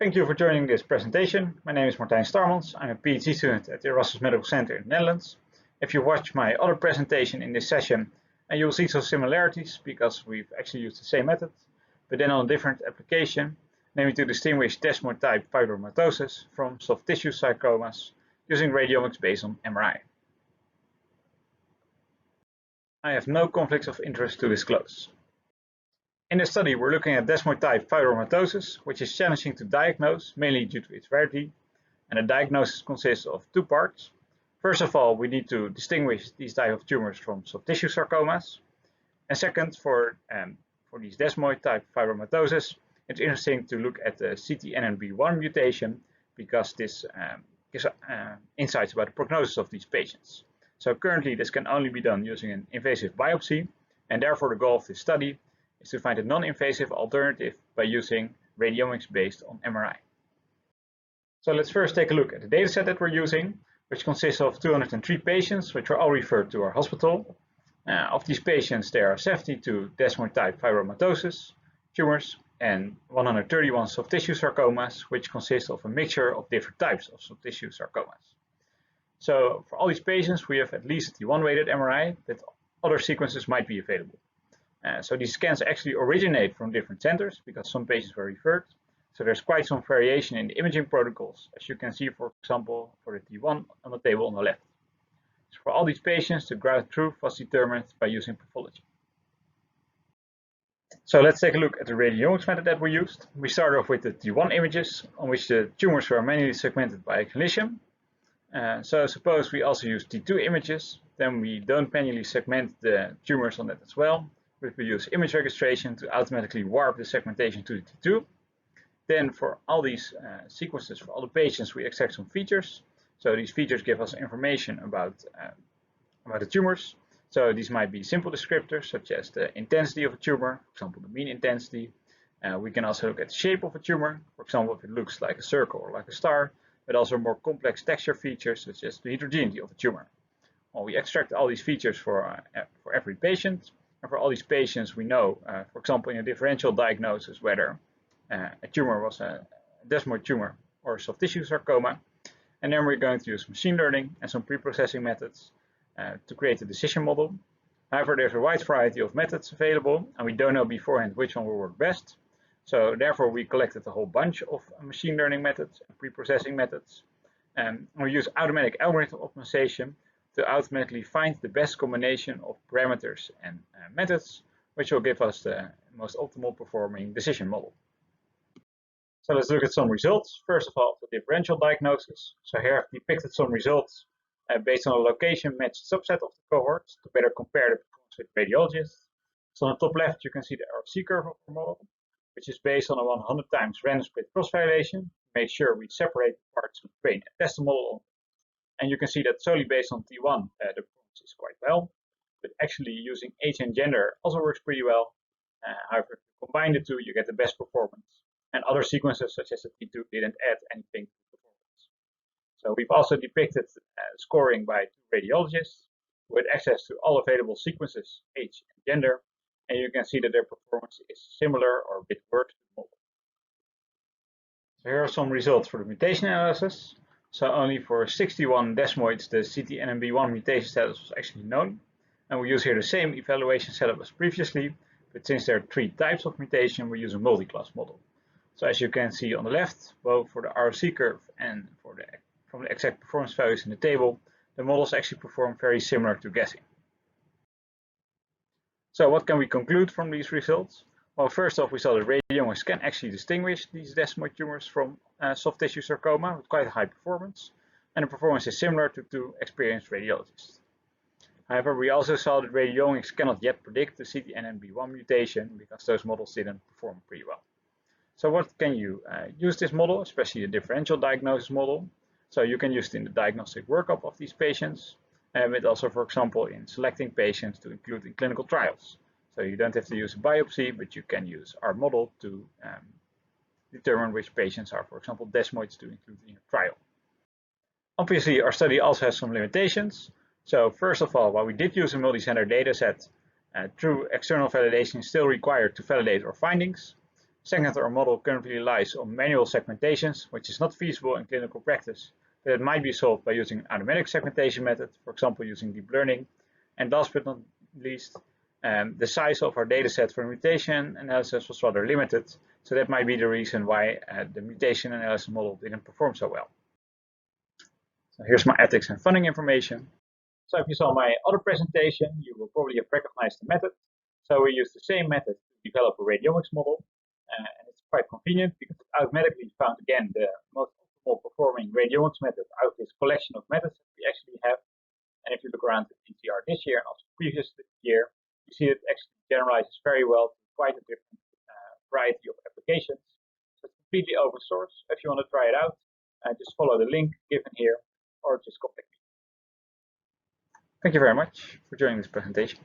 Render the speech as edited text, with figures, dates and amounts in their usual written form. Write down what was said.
Thank you for joining this presentation. My name is Martijn Starmans. I'm a PhD student at the Erasmus Medical Center in the Netherlands. If you watch my other presentation in this session, you will see some similarities because we've actually used the same method, but then on a different application, namely to distinguish desmoid-type fibromatosis from soft tissue sarcomas using radiomics based on MRI. I have no conflicts of interest to disclose. In this study, we're looking at desmoid-type fibromatosis, which is challenging to diagnose, mainly due to its rarity. And the diagnosis consists of two parts. First of all, we need to distinguish these type of tumors from soft tissue sarcomas. And second, for these desmoid-type fibromatosis, it's interesting to look at the CTNNB1 mutation because this gives insights about the prognosis of these patients. So currently, this can only be done using an invasive biopsy, and therefore the goal of this study is to find a non-invasive alternative by using radiomics based on MRI. So let's first take a look at the dataset that we're using, which consists of 203 patients, which were all referred to our hospital. Of these patients, there are 72 desmoid-type fibromatosis tumors and 131 soft tissue sarcomas, which consist of a mixture of different types of soft tissue sarcomas. So for all these patients, we have at least the one-weighted MRI, but other sequences might be available. So these scans actually originate from different centers because some patients were referred. So there's quite some variation in the imaging protocols, as you can see, for example, for the T1 on the table on the left. So for all these patients, the ground truth was determined by using pathology. So let's take a look at the radiomics method that we used. We start off with the T1 images, on which the tumors were manually segmented by a clinician. So suppose we also use T2 images, then we don't manually segment the tumors on that as well. We use image registration to automatically warp the segmentation to the T2. Then for all these sequences, for all the patients, we extract some features. So these features give us information about the tumors. So these might be simple descriptors, such as the intensity of a tumor, for example, the mean intensity. We can also look at the shape of a tumor, for example, if it looks like a circle or like a star, but also more complex texture features, such as the heterogeneity of a tumor. Well, we extract all these features for every patient. And for all these patients, we know, for example, in a differential diagnosis, whether a tumor was a desmoid tumor or a soft tissue sarcoma. And then we're going to use machine learning and some pre-processing methods to create a decision model. However, there's a wide variety of methods available, and we don't know beforehand which one will work best. So therefore, we collected a whole bunch of machine learning methods and pre-processing methods. And we use automatic algorithm optimization to automatically find the best combination of parameters and methods, which will give us the most optimal performing decision model. So let's look at some results. First of all, the differential diagnosis. So here I've depicted some results based on a location-matched subset of the cohorts to better compare the performance with radiologists. So on the top left, you can see the RC curve of our model, which is based on a 100 times random split cross-validation. Make sure we separate the parts and train and test the model. And you can see that solely based on T1, the performance is quite well. But actually using age and gender also works pretty well. However, if you combine the two, you get the best performance. And other sequences, such as the T2, didn't add anything to performance. So we've also depicted scoring by two radiologists with access to all available sequences, age and gender. And you can see that their performance is similar or a bit worse to the model. So here are some results for the mutation analysis. So only for 61 desmoids, the CTNNB1 mutation status was actually known. And we use here the same evaluation setup as previously, but since there are three types of mutation, we use a multi-class model. So as you can see on the left, both for the RC curve and from the exact performance values in the table, the models actually perform very similar to guessing. So what can we conclude from these results? Well, first off, we saw that radiomics can actually distinguish these desmoid tumors from soft tissue sarcoma with quite high performance, and the performance is similar to two experienced radiologists. However, we also saw that radiomics cannot yet predict the CTNNB1 mutation because those models didn't perform pretty well. So what can you use this model, especially the differential diagnosis model? So you can use it in the diagnostic workup of these patients, but also, for example, in selecting patients to include in clinical trials. So you don't have to use a biopsy, but you can use our model to determine which patients are, for example, desmoids to include in your trial. Obviously, our study also has some limitations. So first of all, while we did use a multi-center dataset, true external validation is still required to validate our findings. Second, our model currently relies on manual segmentations, which is not feasible in clinical practice, but it might be solved by using an automatic segmentation method, for example using deep learning. And last but not least, the size of our dataset for mutation analysis was rather limited, so that might be the reason why the mutation analysis model didn't perform so well. So here's my ethics and funding information. So if you saw my other presentation, you will probably have recognized the method. So we use the same method to develop a radiomics model, and it's quite convenient because it automatically found again the most optimal performing radiomics method out of this collection of methods that we actually have. And if you look around the TTR this year and also previous year, you see it actually generalizes very well to quite a different variety of applications. So it's completely open source. If you want to try it out, just follow the link given here or just contact me. Thank you very much for joining this presentation.